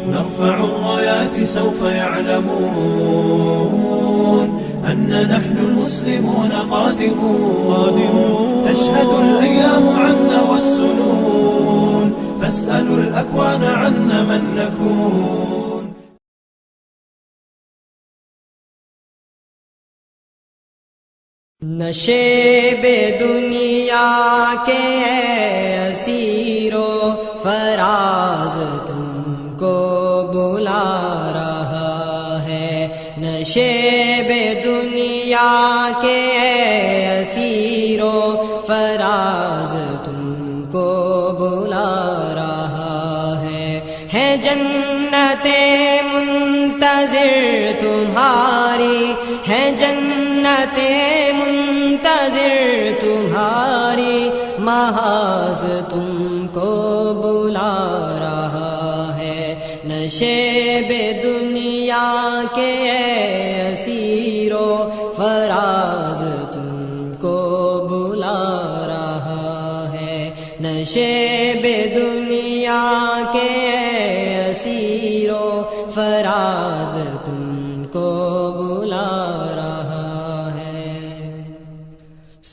نرفع الرايات سوف يعلمون أن نحن المسلمون قادمون تشهد الأيام عنا والسنون فاسألوا الأكوان عنا من نكون. نشیب دنیا کے اسیرو فراز تم کو بلا رہا ہے. نشیب دنیا کے اسیرو فراز تم کو بلا رہا ہے جنت منتظر تمہاری ہے جنت منتظر تمہاری محاذ تم کو بلا رہا ہے. نشیب دنیا کے اسیرو فراز تم کو بلا رہا ہے. نشیب دنیا کے اسیرو فراز تم کو بلا رہا ہے.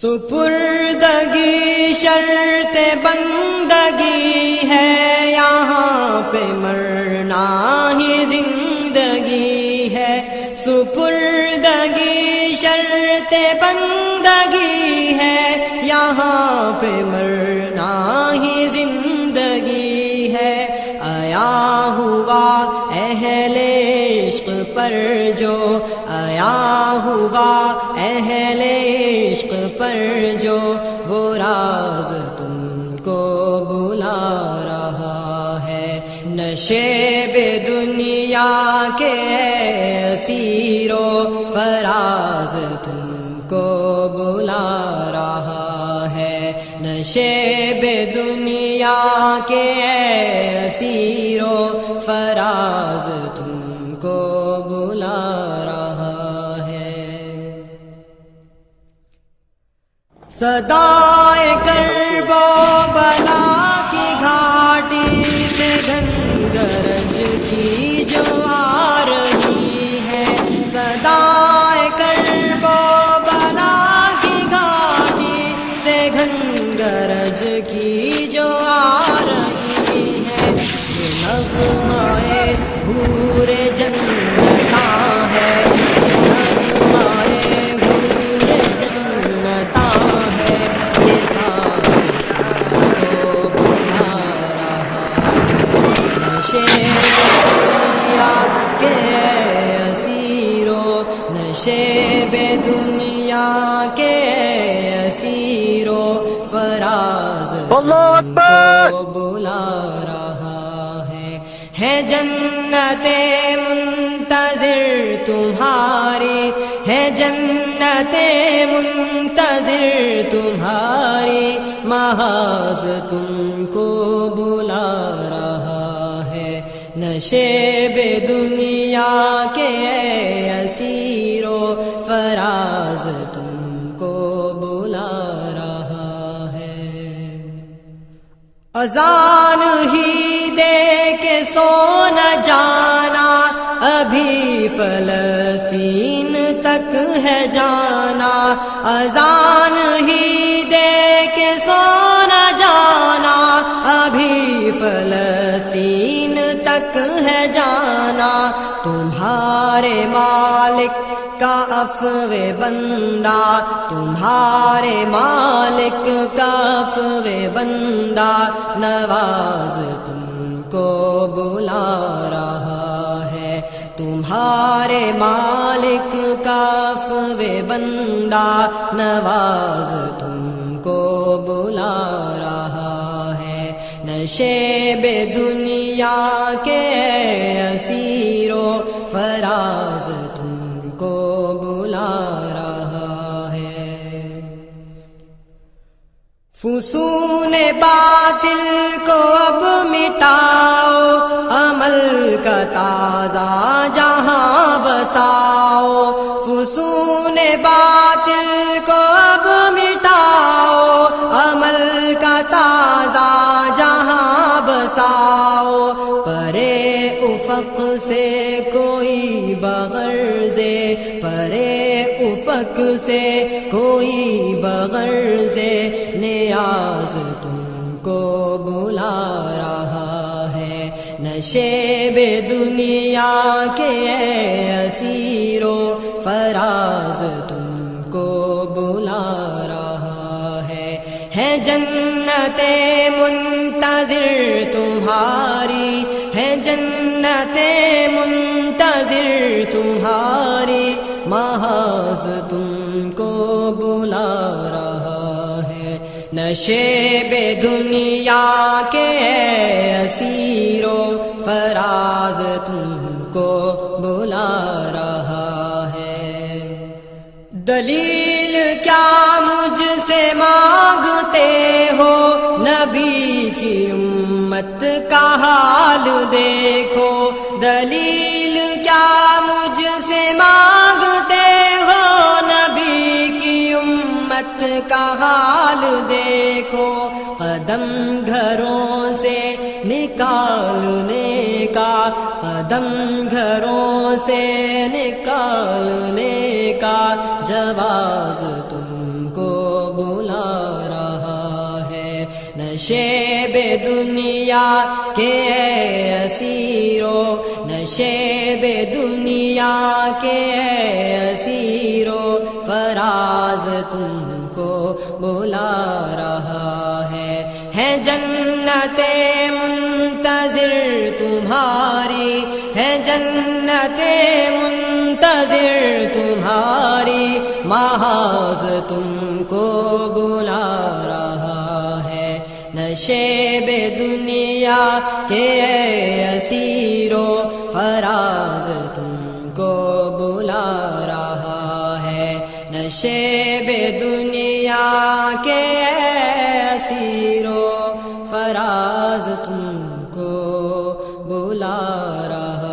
سپردگی شرط بندگی ہے یہاں پہ مرنا ہی زندگی ہے. سپردگی شرط بندگی ہے یہاں پہ مرنا ہی زندگی ہے. آیا ہوا اہل عشق پر جو آیا ہوا اہل عشق پر جو وہ راز تم کو بلا رہا ہے. نشیب دنیا کے اسیرو فراز تم کو بلا رہا ہے. نشیب دنیا کے اسیرو فراز تم کو بلا رہا ہے. صدائے کرب و بلا کی گھاٹی سے گنگرج کی جو آ رہی ہے. صدائے کرب و بلا کی گھاٹی سے گنگرج کی جو آ رہی ہے. یہ نغمہ حور جنتاں ہے یہ نغمہ حور جنتاں ہے. یہ ساز کو بلا رہا ہے. نشیب دنیا کے اسیرو نشیب دنیا کے اسیرو فراز کو بلا رہا ہے جنت منتظر تمہاری ہے جنت منتظر تمہاری محاذ تم کو بلا رہا ہے. نشیب دنیا کے اسیرو فراز تم کو بلا رہا ہے. اذان ہی دے کے سو نہ جانا ابھی فلسطین تک ہے جانا. اذان ہی دے کے سو نہ جانا ابھی فلسطین تک ہے جانا. تمہارے مالک کا عفو بندہ تمہارے مالک کا عفو بندہ نواز تم کو بلا رہا ہے. تمہارے مالک کا عفو بندہ نواز تم کو بلا رہا ہے. نشیب دنیا کے اسیرو فراز تم کو بلا رہا ہے. فسون باطل کو اب مٹاؤ عمل کا تازہ جہاں بساؤ. فسون باطل کو اب مٹاؤ عمل کا تازہ جہاں بساؤ. پرے افق سے کوئی بغرض پرے افق سے کوئی بغرض نیاز تم کو بلا رہا ہے نشیب دنیا کے اسیر و فراز تم کو بلا رہا ہے جنت منتظر تمہاری ہے جنت منتظر تمہاری محاذ تم کو بلا رہا ہے نشیب دنیا کے اسیر و فراز تم کو بلا رہا ہے دلیل کیا مجھ سے مانگتے ہو نبی کی امت کا حال دیکھو دلیل کیا مجھ سے مانگتے ہو نبی کی امت کا حال دیکھو قدم گھروں سے نکالنے کا قدم گھروں سے نکالنے کا جواز تم کو بلا رہا ہے نشیب دنیا کے اسیر و نشیب دنیا کے اسیر و فراز تم کو بلا رہا ہے جنت منتظر تمہاری ہے جنت منتظر تمہاری محاذ تم کو بلا رہا ہے نشیب دنیا کے اسیر و فراز تم کو بلا رہا ہے نشیب دنیا کے اسیر و فراز تم کو بلا رہا